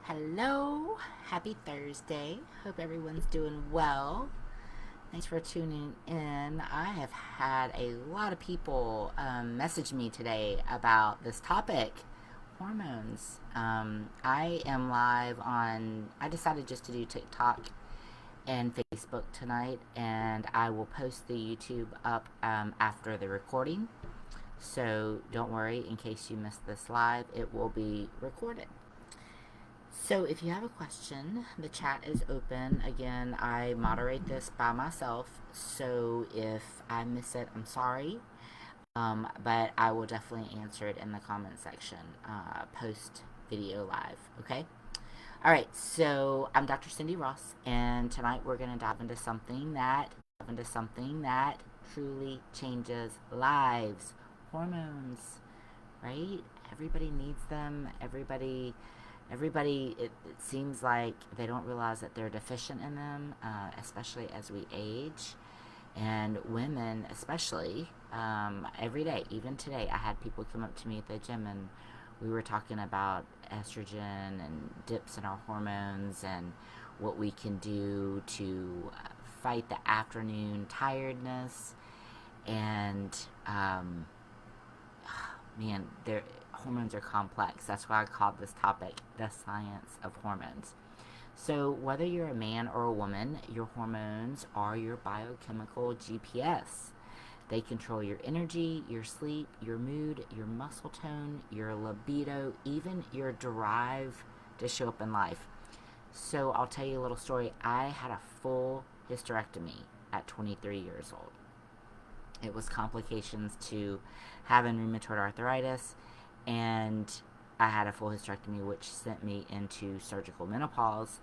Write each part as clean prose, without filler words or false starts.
Hello, happy Thursday. Hope everyone's doing well. Thanks for tuning in. I have had a lot of people message me today about this topic, hormones. I am live on, I decided just to do TikTok and Facebook tonight, and I will post the YouTube up after the recording. So don't worry, in case you missed this live, it will be recorded. So, if you have a question, the chat is open. Again, I moderate this by myself, so if I miss it, I'm sorry. But I will definitely answer it in the comment section post video live. Okay. All right. So I'm Dr. Cindy Ross, and tonight we're going to dive into something that truly changes lives. Hormones, right? Everybody needs them. Everybody, it seems like they don't realize that they're deficient in them, especially as we age. And women, especially, every day, even today, I had people come up to me at the gym and we were talking about estrogen and dips in our hormones and what we can do to fight the afternoon tiredness. And man, hormones are complex. That's why I called this topic the science of hormones. So, whether you're a man or a woman, your hormones are your biochemical GPS. They control your energy, your sleep, your mood, your muscle tone, your libido, even your drive to show up in life. So, I'll tell you a little story. I had a full hysterectomy at 23 years old. It was complications to having rheumatoid arthritis, and I had a full hysterectomy, which sent me into surgical menopause.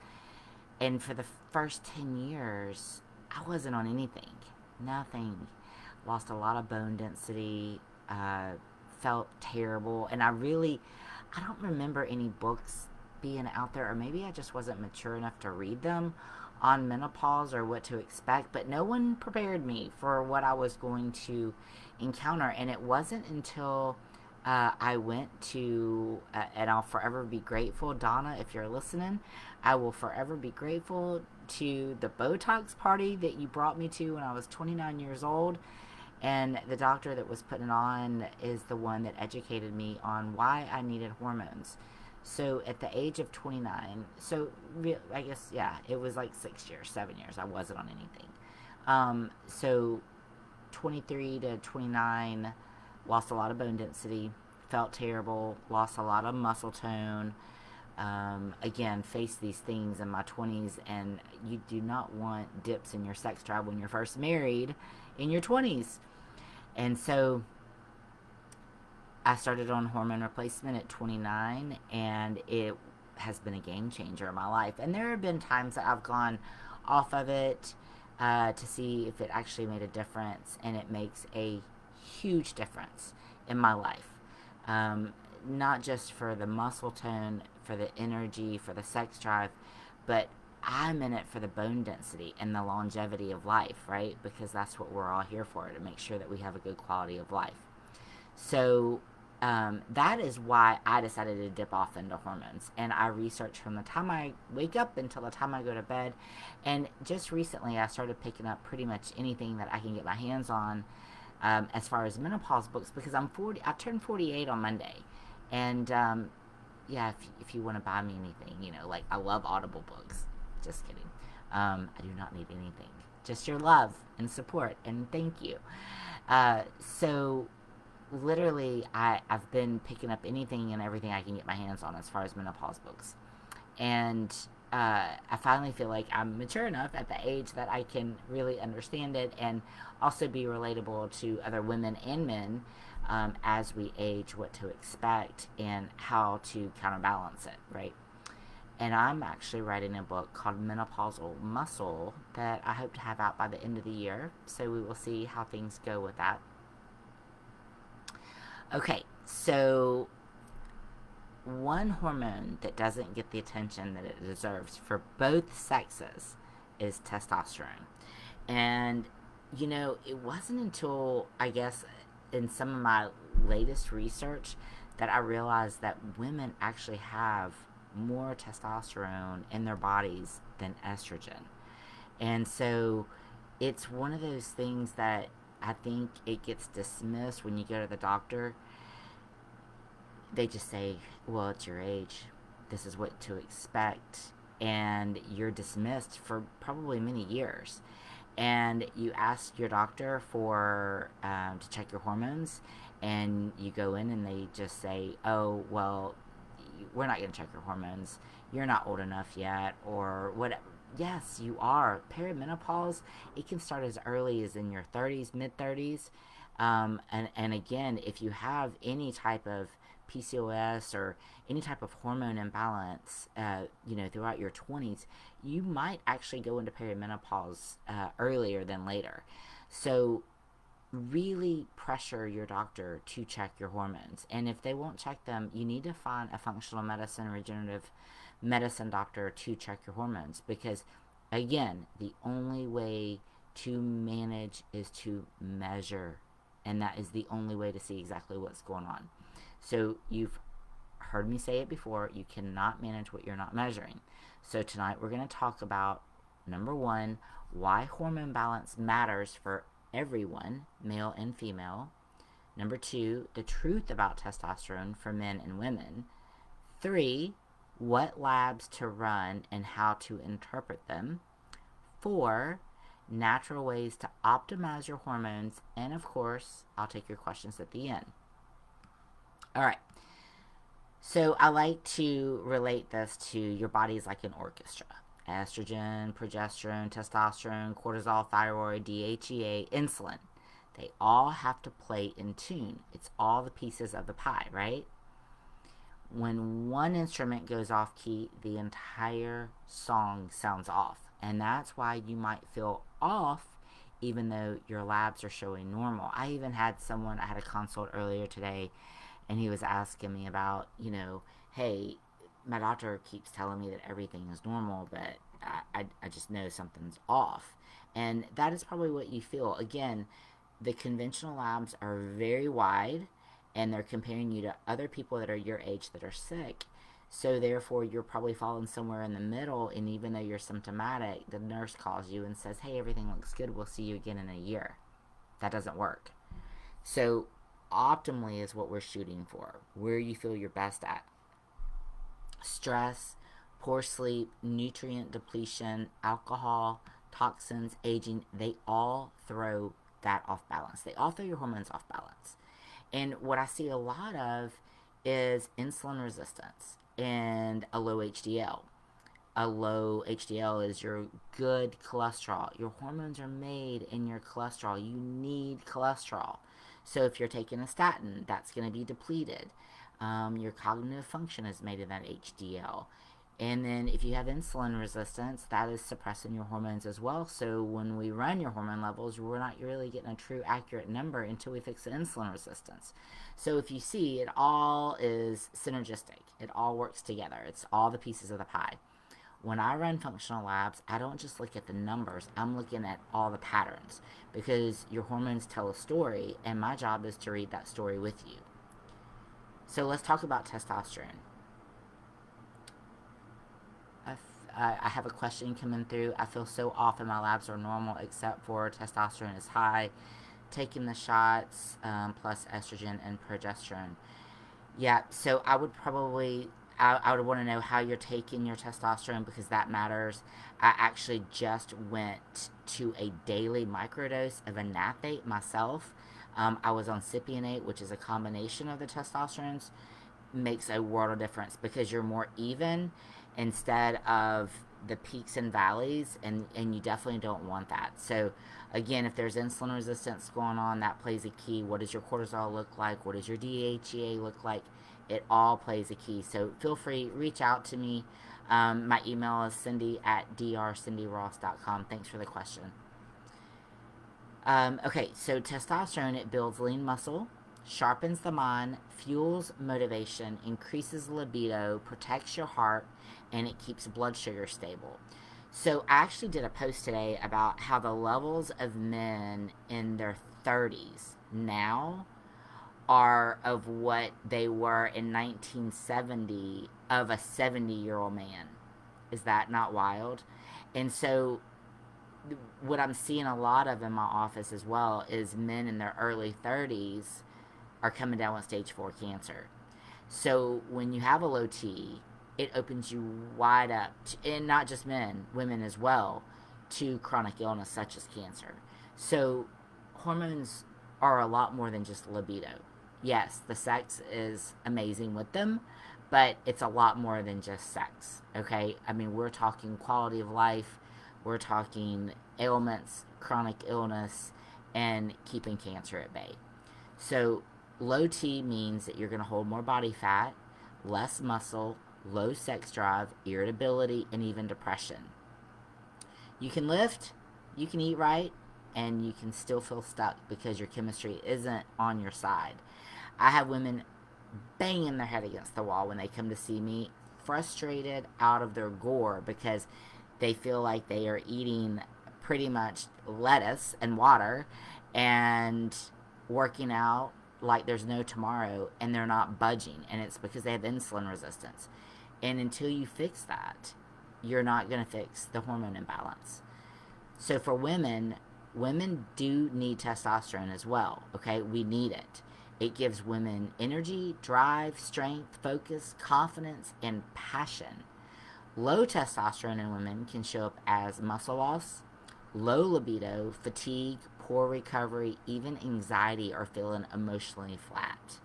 And for the first 10 years, I wasn't on anything, nothing. Lost a lot of bone density, felt terrible, and I don't remember any books being out there, or maybe I just wasn't mature enough to read them on menopause or what to expect, but no one prepared me for what I was going to encounter. And it wasn't until I went to, and I'll forever be grateful, Donna, if you're listening, I will forever be grateful to the Botox party that you brought me to when I was 29 years old. And the doctor that was putting it on is the one that educated me on why I needed hormones. So at the age of 29, I guess, yeah, it was like 6 years, 7 years, I wasn't on anything. So 23 to 29, lost a lot of bone density, felt terrible, lost a lot of muscle tone. Again, faced these things in my 20s, and you do not want dips in your sex drive when you're first married in your 20s. And so I started on hormone replacement at 29, and it has been a game changer in my life. And there have been times that I've gone off of it to see if it actually made a difference, and it makes a huge difference in my life. Not just for the muscle tone, for the energy, for the sex drive, but I'm in it for the bone density and the longevity of life, right? Because that's what we're all here for, to make sure that we have a good quality of life. So that is why I decided to dip off into hormones. And I research from the time I wake up until the time I go to bed. And just recently, I started picking up pretty much anything that I can get my hands on as far as menopause books, because I'm 40. I turned 48 on Monday. And yeah, if you want to buy me anything, like I love Audible books. Just kidding. I do not need anything. Just your love and support, and thank you. So literally, I've been picking up anything and everything I can get my hands on as far as menopause books. And I finally feel like I'm mature enough at the age that I can really understand it and also be relatable to other women and men as we age, what to expect and how to counterbalance it, right? And I'm actually writing a book called Menopausal Muscle that I hope to have out by the end of the year. So we will see how things go with that. Okay, so one hormone that doesn't get the attention that it deserves for both sexes is testosterone. And, it wasn't until, I guess, in some of my latest research that I realized that women actually have more testosterone in their bodies than estrogen. And so it's one of those things that I think it gets dismissed when you go to the doctor. They just say, well, it's your age. This is what to expect. And you're dismissed for probably many years. And you ask your doctor for to check your hormones, and you go in and they just say, oh, well, we're not going to check your hormones. You're not old enough yet, or whatever. Yes, you are. Perimenopause, it can start as early as in your 30s, mid 30s. And again, if you have any type of PCOS or any type of hormone imbalance, throughout your 20s, you might actually go into perimenopause earlier than later. So really pressure your doctor to check your hormones. And if they won't check them, you need to find a functional medicine, regenerative medicine doctor to check your hormones. Because, again, the only way to manage is to measure. And that is the only way to see exactly what's going on. So you've heard me say it before, you cannot manage what you're not measuring. So tonight we're going to talk about, number one, why hormone balance matters for everyone, male and female. Number two, the truth about testosterone for men and women. 3, what labs to run and how to interpret them. 4, natural ways to optimize your hormones. And of course, I'll take your questions at the end. All right. So I like to relate this to your body is like an orchestra. Estrogen, progesterone, testosterone, cortisol, thyroid, DHEA, insulin. They all have to play in tune. It's all the pieces of the pie, right? When one instrument goes off key, the entire song sounds off. And that's why you might feel off even though your labs are showing normal. I even had I had a consult earlier today, and he was asking me about, hey, my doctor keeps telling me that everything is normal, but I just know something's off. And that is probably what you feel. Again, the conventional labs are very wide, and they're comparing you to other people that are your age that are sick. So therefore, you're probably falling somewhere in the middle, and even though you're symptomatic, the nurse calls you and says, hey, everything looks good, we'll see you again in a year. That doesn't work. So optimally is what we're shooting for, where you feel your best at. Stress, poor sleep, nutrient depletion, alcohol, toxins, aging, they all throw that off balance. They all throw your hormones off balance. And what I see a lot of is insulin resistance and a low HDL. A low HDL is your good cholesterol. Your hormones are made in your cholesterol. You need cholesterol. So if you're taking a statin, that's going to be depleted. Your cognitive function is made in that HDL. And then if you have insulin resistance, that is suppressing your hormones as well. So when we run your hormone levels, we're not really getting a true accurate number until we fix the insulin resistance. So if you see, it all is synergistic. It all works together. It's all the pieces of the pie. When I run functional labs, I don't just look at the numbers. I'm looking at all the patterns, because your hormones tell a story, and my job is to read that story with you. So let's talk about testosterone. I have a question coming through. I feel so off and my labs are normal except for testosterone is high. Taking the shots plus estrogen and progesterone. Yeah, so I would want to know how you're taking your testosterone, because that matters. I actually just went to a daily microdose of a naphthate myself. I was on cypionate, which is a combination of the testosterones. Makes a world of difference, because you're more even instead of the peaks and valleys, and you definitely don't want that. So again, if there's insulin resistance going on, that plays a key. What does your cortisol look like? What does your DHEA look like? It all plays a key. So feel free, reach out to me. My email is cindy@drcindyross.com. Thanks for the question. Okay, so testosterone, it builds lean muscle, sharpens the mind, fuels motivation, increases libido, protects your heart, and it keeps blood sugar stable. So I actually did a post today about how the levels of men in their 30s now are of what they were in 1970 of a 70-year-old man. Is that not wild? And so what I'm seeing a lot of in my office as well is men in their early 30s are coming down with stage 4 cancer. So when you have a low T, it opens you wide up, and not just men, women as well, to chronic illness such as cancer. So hormones are a lot more than just libido. Yes, the sex is amazing with them, but it's a lot more than just sex, okay? I mean, we're talking quality of life, we're talking ailments, chronic illness, and keeping cancer at bay. So low T means that you're going to hold more body fat, less muscle, low sex drive, irritability, and even depression. You can lift, you can eat right, and you can still feel stuck because your chemistry isn't on your side. I have women banging their head against the wall when they come to see me, frustrated out of their gore because they feel like they are eating pretty much lettuce and water and working out like there's no tomorrow, and they're not budging, and it's because they have insulin resistance. And until you fix that, you're not going to fix the hormone imbalance. So for women do need testosterone as well, okay? We need it. It gives women energy, drive, strength, focus, confidence, and passion. Low testosterone in women can show up as muscle loss, low libido, fatigue, poor recovery, even anxiety, or feeling emotionally flat.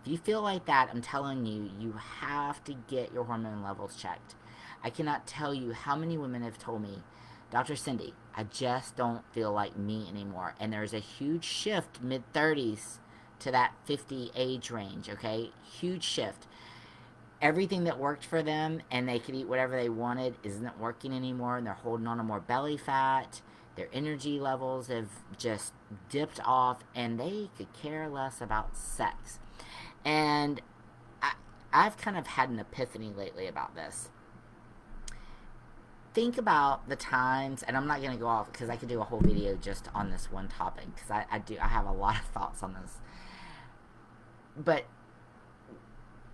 If you feel like that, I'm telling you, you have to get your hormone levels checked. I cannot tell you how many women have told me, Dr. Cindy, I just don't feel like me anymore. And there's a huge shift mid-30s to that 50 age range, okay? Huge shift. Everything that worked for them and they could eat whatever they wanted isn't working anymore, and they're holding on to more belly fat. Their energy levels have just dipped off, and they could care less about sex. And I've kind of had an epiphany lately about this. Think about the times, and I'm not going to go off because I could do a whole video just on this one topic because I have a lot of thoughts on this. But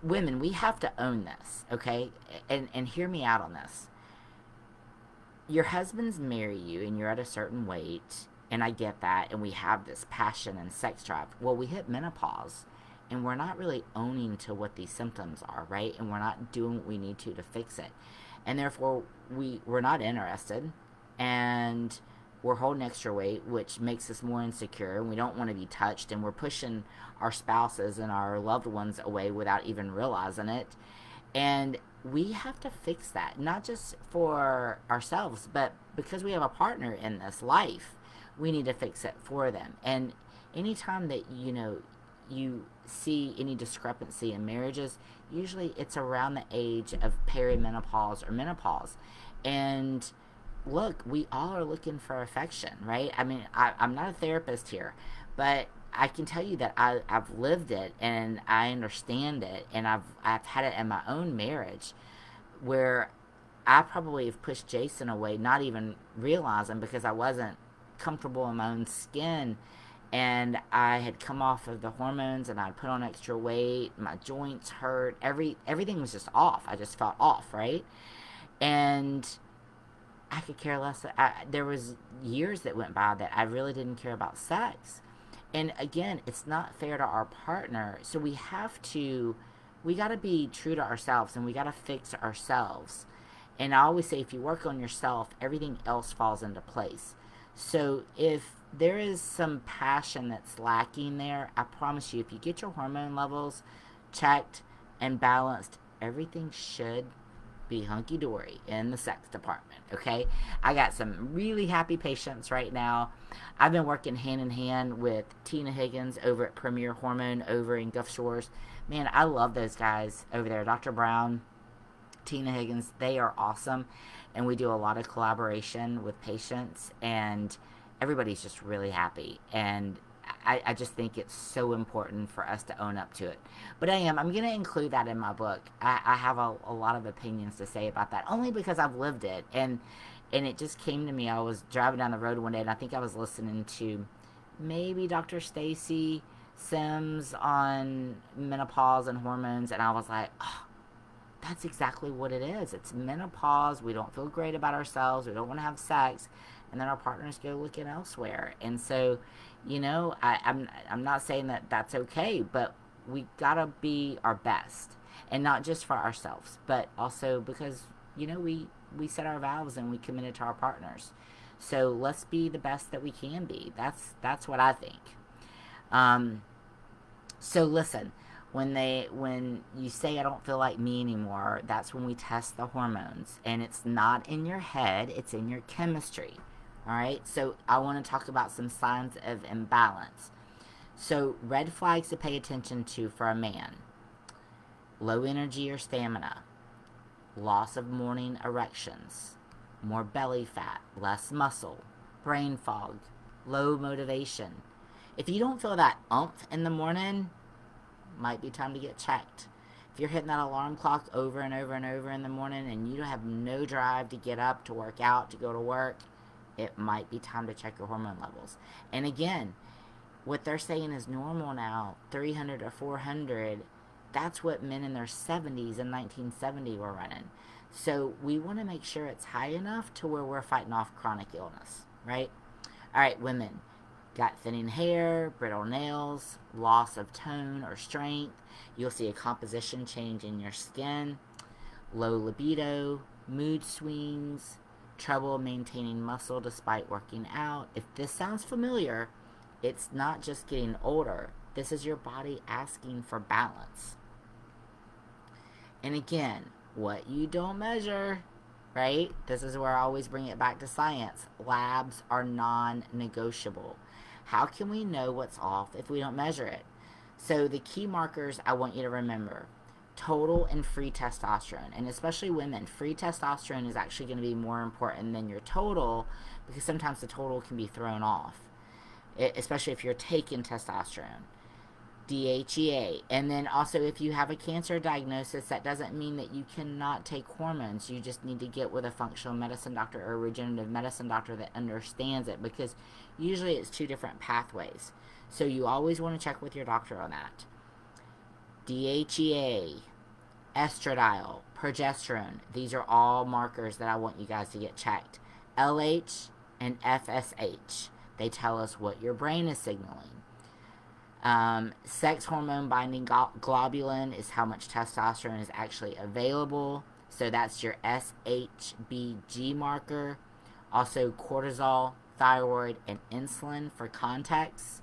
women, we have to own this, okay? And hear me out on this. Your husband's marry you and you're at a certain weight, and I get that, and we have this passion and sex drive. Well, we hit menopause, and we're not really owning to what these symptoms are, right? And we're not doing what we need to fix it. And therefore, we're not interested, and we're holding extra weight, which makes us more insecure, and we don't want to be touched, and we're pushing our spouses and our loved ones away without even realizing it. And we have to fix that, not just for ourselves, but because we have a partner in this life, we need to fix it for them. And anytime that, you see any discrepancy in marriages, usually it's around the age of perimenopause or menopause. And look, we all are looking for affection, right? I mean, I'm not a therapist here, but I can tell you that I've lived it and I understand it, and I've had it in my own marriage where I probably have pushed Jason away, not even realizing, because I wasn't comfortable in my own skin, and I had come off of the hormones and I'd put on extra weight, my joints hurt, everything was just off. I just felt off, right? And I could care less. There was years that went by that I really didn't care about sex. And again, it's not fair to our partner. So we got to be true to ourselves, and we got to fix ourselves. And I always say, if you work on yourself, everything else falls into place. So if there is some passion that's lacking there, I promise you, if you get your hormone levels checked and balanced, everything should be hunky-dory in the sex department, okay? I got some really happy patients right now. I've been working hand in hand with Tina Higgins over at Premier Hormone over in Gulf Shores. Man, I love those guys over there. Dr. Brown, Tina Higgins, they are awesome. And we do a lot of collaboration with patients, and everybody's just really happy. And I just think it's so important for us to own up to it. But I'm going to include that in my book. I have a lot of opinions to say about that, only because I've lived it. And it just came to me. I was driving down the road one day, and I think I was listening to maybe Dr. Stacy Sims on menopause and hormones, and I was like, oh, that's exactly what it is. It's menopause. We don't feel great about ourselves. We don't want to have sex. And then our partners go looking elsewhere. And so, I'm not saying that that's okay, but we gotta be our best. And not just for ourselves, but also because, we set our vows and we committed to our partners. So let's be the best that we can be. That's what I think. So listen, when you say I don't feel like me anymore, that's when we test the hormones, and it's not in your head, it's in your chemistry. All right? So I want to talk about some signs of imbalance. So red flags to pay attention to for a man: low energy or stamina, loss of morning erections, more belly fat, less muscle, brain fog, low motivation. If you don't feel that oomph in the morning, might be time to get checked. If you're hitting that alarm clock over and over and over in the morning and you have no drive to get up, to work out, to go to work, it might be time to check your hormone levels. And again, what they're saying is normal now, 300 or 400, that's what men in their 70s in 1970 were running. So we want to make sure it's high enough to where we're fighting off chronic illness, right? All right, women. Got thinning hair, brittle nails, loss of tone or strength. You'll see a composition change in your skin, low libido, mood swings, trouble maintaining muscle despite working out. If this sounds familiar, it's not just getting older. This is your body asking for balance. And again, what you don't measure, right? This is where I always bring it back to science. Labs are non-negotiable. How can we know what's off if we don't measure it? So the key markers I want you to remember: total and free testosterone. And especially women, free testosterone is actually going to be more important than your total, because sometimes the total can be thrown off, especially if you're taking testosterone. DHEA. And then also, if you have a cancer diagnosis, that doesn't mean that you cannot take hormones. You just need to get with a functional medicine doctor or a regenerative medicine doctor that understands it, because usually it's two different pathways. So you always want to check with your doctor on that. DHEA, estradiol, progesterone, these are all markers that I want you guys to get checked. LH and FSH, they tell us what your brain is signaling. Sex hormone binding globulin is how much testosterone is actually available. So that's your SHBG marker. Also cortisol, thyroid, and insulin for context.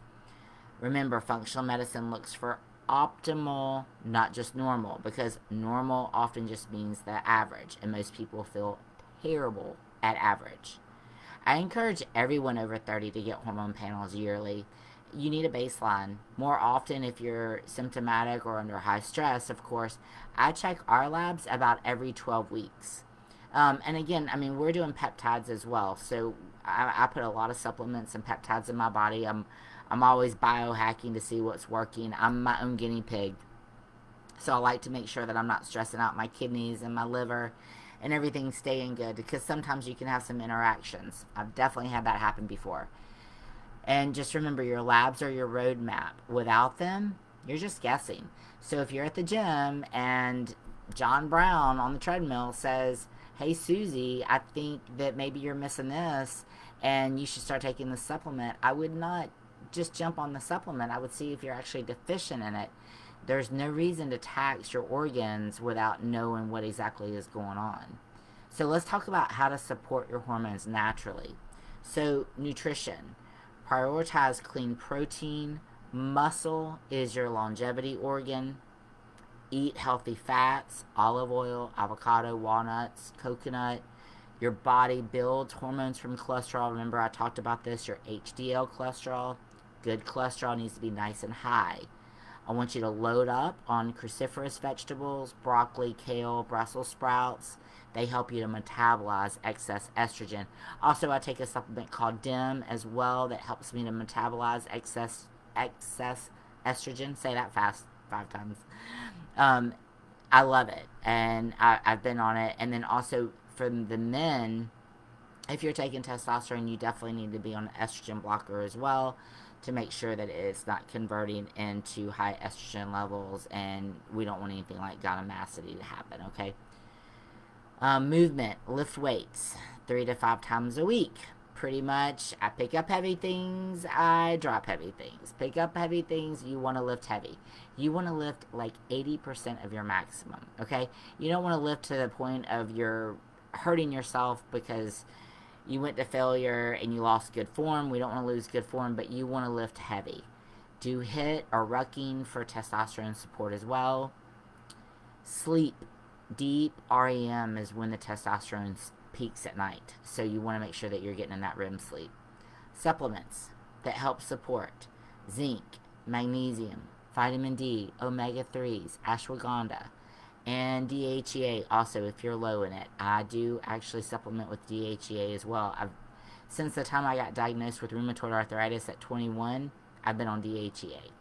Remember, functional medicine looks for optimal, not just normal, because normal often just means the average, and most people feel terrible at average. I encourage everyone over 30 to get hormone panels yearly. You need a baseline. More often if you're symptomatic or under high stress, of course. I check our labs about every 12 weeks. And again, we're doing peptides as well. So I put a lot of supplements and peptides in my body. I'm always biohacking to see what's working. I'm my own guinea pig. So I like to make sure that I'm not stressing out my kidneys and my liver and everything staying good, because sometimes you can have some interactions. I've definitely had that happen before. And just remember, your labs are your roadmap. Without them, you're just guessing. So if you're at the gym and John Brown on the treadmill says, "Hey Susie, I think that maybe you're missing this and you should start taking this supplement," I would not just jump on the supplement. I would see if you're actually deficient in it. There's no reason to tax your organs without knowing what exactly is going on. So let's talk about how to support your hormones naturally. So nutrition. Prioritize clean protein. Muscle is your longevity organ. Eat healthy fats, olive oil, avocado, walnuts, coconut. Your body builds hormones from cholesterol. Remember, I talked about this, your HDL cholesterol. Good cholesterol needs to be nice and high. I want you to load up on cruciferous vegetables, broccoli, kale, Brussels sprouts. They help you to metabolize excess estrogen. Also, I take a supplement called DIM as well that helps me to metabolize excess estrogen. Say that fast 5 times. I love it, and I've been on it. And then also for the men, if you're taking testosterone, you definitely need to be on an estrogen blocker as well, to make sure that it's not converting into high estrogen levels, and we don't want anything like gynecomastia to happen, okay? Movement, lift weights 3 to 5 times a week. Pretty much, I pick up heavy things, I drop heavy things. Pick up heavy things, you want to lift heavy. You want to lift like 80% of your maximum, okay? You don't want to lift to the point of you're hurting yourself because you went to failure and you lost good form. We don't want to lose good form, but you want to lift heavy. Do HIIT or rucking for testosterone support as well. Sleep. Deep REM is when the testosterone peaks at night. So you want to make sure that you're getting in that REM sleep. Supplements that help support zinc, magnesium, vitamin D, omega-3s, ashwagandha, and DHEA also if you're low in it. I do actually supplement with DHEA as well. Since the time I got diagnosed with rheumatoid arthritis at 21, I've been on DHEA.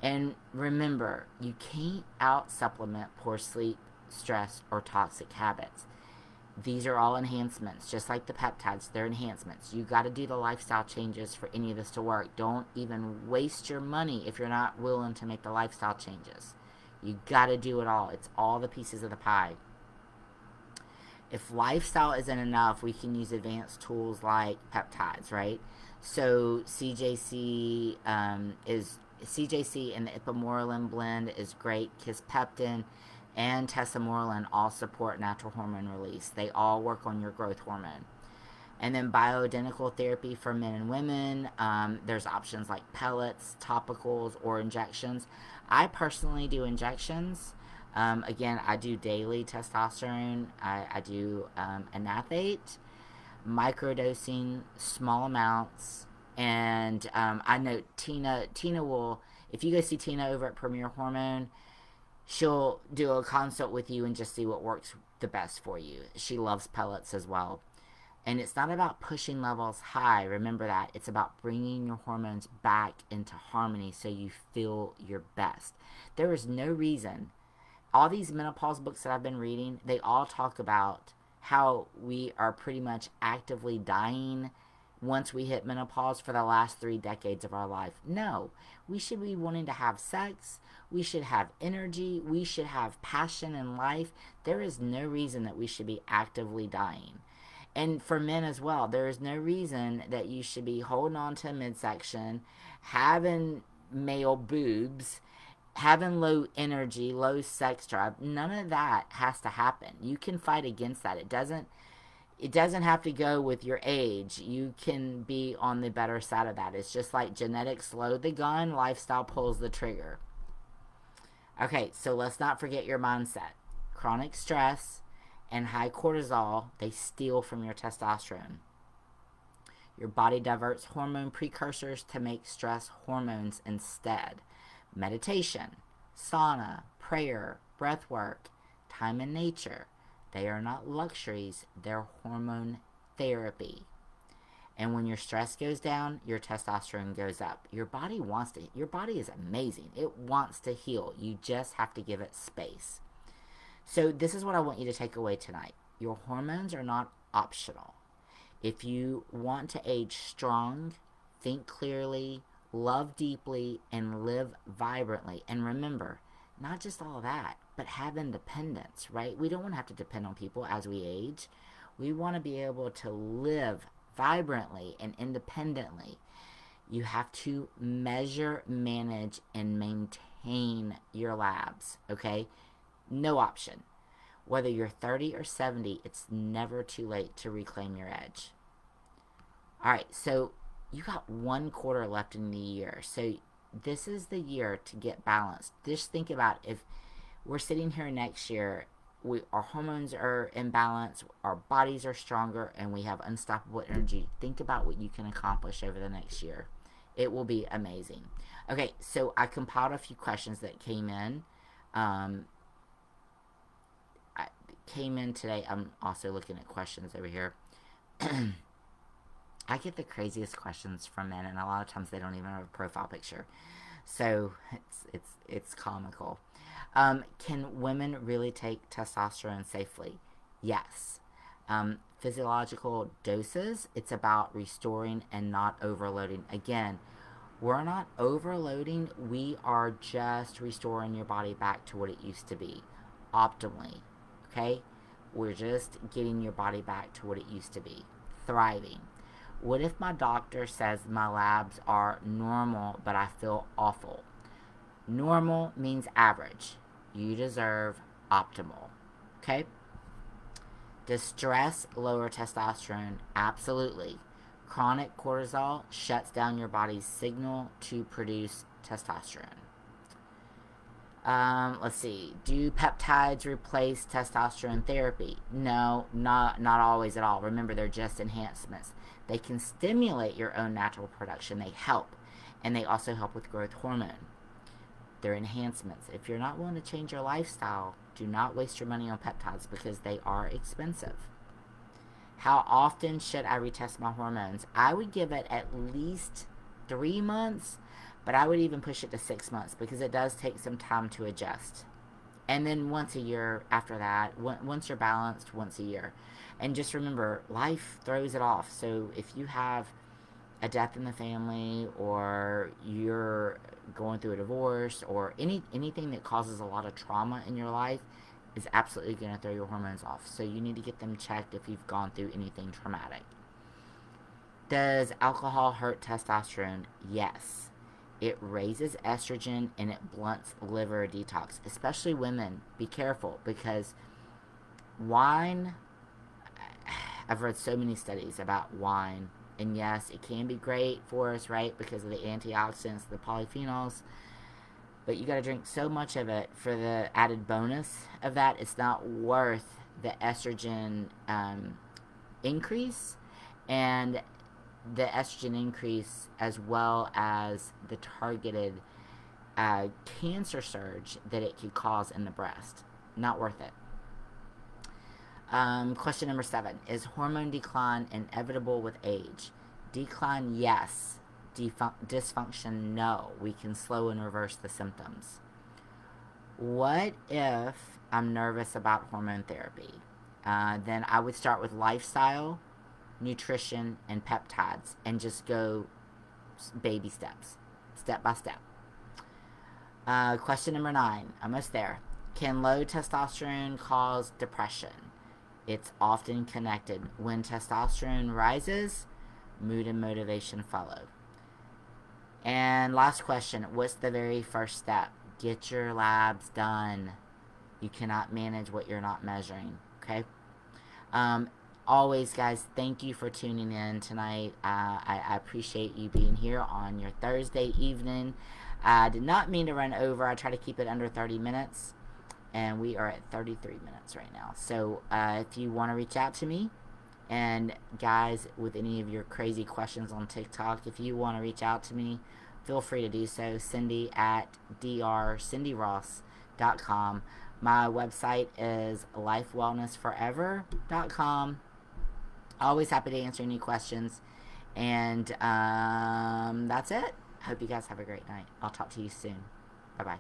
And remember, you can't out-supplement poor sleep, stress, or toxic habits. These are all enhancements, just like the peptides, they're enhancements. You got to do the lifestyle changes for any of this to work. Don't even waste your money if you're not willing to make the lifestyle changes. You got to do it all. It's all the pieces of the pie. If lifestyle isn't enough, we can use advanced tools like peptides, right? So CJC and the ipamorelin blend is great. Kisspeptin and tesamorelin all support natural hormone release. They all work on your growth hormone. And then bioidentical therapy for men and women. There's options like pellets, topicals, or injections. I personally do injections. Again, I do daily testosterone. I do anathate, microdosing, small amounts. And I know Tina will, if you go see Tina over at Premier Hormone, she'll do a consult with you and just see what works the best for you. She loves pellets as well. And it's not about pushing levels high. Remember that. It's about bringing your hormones back into harmony so you feel your best. There is no reason. All these menopause books that I've been reading, they all talk about how we are pretty much actively dying once we hit menopause for the last 3 decades of our life. No, we should be wanting to have sex. We should have energy. We should have passion in life. There is no reason that we should be actively dying. And for men as well, there is no reason that you should be holding on to a midsection, having male boobs, having low energy, low sex drive. None of that has to happen. You can fight against that. It doesn't have to go with your age. You can be on the better side of that. It's just like genetics load the gun, lifestyle pulls the trigger. Okay, so let's not forget your mindset. Chronic stress and high cortisol, they steal from your testosterone. Your body diverts hormone precursors to make stress hormones instead. Meditation, sauna, prayer, breath work, time in nature, they are not luxuries, they're hormone therapy. And when your stress goes down, your testosterone goes up. Your body is amazing. It wants to heal. You just have to give it space. So this is what I want you to take away tonight. Your hormones are not optional. If you want to age strong, think clearly, love deeply, and live vibrantly. And remember, not just all that, but have independence, right? We don't want to have to depend on people as we age. We want to be able to live vibrantly and independently. You have to measure, manage, and maintain your labs, okay? No option. Whether you're 30 or 70, it's never too late to reclaim your edge. All right, so you got 1 quarter left in the year. So this is the year to get balanced. Just think about if we're sitting here next year, our hormones are in balance, our bodies are stronger, and we have unstoppable energy. Think about what you can accomplish over the next year. It will be amazing. Okay, so I compiled a few questions that came in. Today. I'm also looking at questions over here. I get the craziest questions from men, and a lot of times they don't even have a profile picture, so it's comical. Can women really take testosterone safely? Yes. Physiological doses, it's about restoring and not overloading. Again, we're not overloading. We are just restoring your body back to what it used to be, optimally. Okay? We're just getting your body back to what it used to be, thriving. What if my doctor says my labs are normal, but I feel awful? Normal means average. You deserve optimal. Okay? Does stress lower testosterone? Absolutely. Chronic cortisol shuts down your body's signal to produce testosterone. Let's see. Do peptides replace testosterone therapy? No, not always at all. Remember, they're just enhancements. They can stimulate your own natural production. They help. And they also help with growth hormone. They're enhancements. If you're not willing to change your lifestyle, do not waste your money on peptides because they are expensive. How often should I retest my hormones? I would give it at least 3 months, but I would even push it to 6 months because it does take some time to adjust. And then once a year after that, once you're balanced, once a year. And just remember, life throws it off. So if you have a death in the family, or you're going through a divorce, or anything that causes a lot of trauma in your life, is absolutely going to throw your hormones off. So you need to get them checked if you've gone through anything traumatic. Does alcohol hurt testosterone? Yes. It raises estrogen and it blunts liver detox. Especially women, be careful, because wine, I've read so many studies about wine, and yes, it can be great for us, right, because of the antioxidants, the polyphenols, but you got to drink so much of it for the added bonus of that. It's not worth the estrogen increase, and the estrogen increase, as well as the targeted cancer surge that it could cause in the breast. Not worth it. Question number 7. Is hormone decline inevitable with age? Decline, yes. Dysfunction, no. We can slow and reverse the symptoms. What if I'm nervous about hormone therapy? Then I would start with lifestyle, nutrition, and peptides, and just go baby steps, step by step. Question number 9. Almost there. Can low testosterone cause depression? It's often connected. When testosterone rises, mood and motivation follow. And last question. What's the very first step? Get your labs done. You cannot manage what you're not measuring. Okay? Always, guys, thank you for tuning in tonight. I appreciate you being here on your Thursday evening. I did not mean to run over. I try to keep it under 30 minutes. And we are at 33 minutes right now. So if you want to reach out to me, and guys, with any of your crazy questions on TikTok, if you want to reach out to me, feel free to do so. Cindy at drcindyross.com. My website is lifewellnessforever.com. Always happy to answer any questions. And that's it. Hope you guys have a great night. I'll talk to you soon. Bye-bye.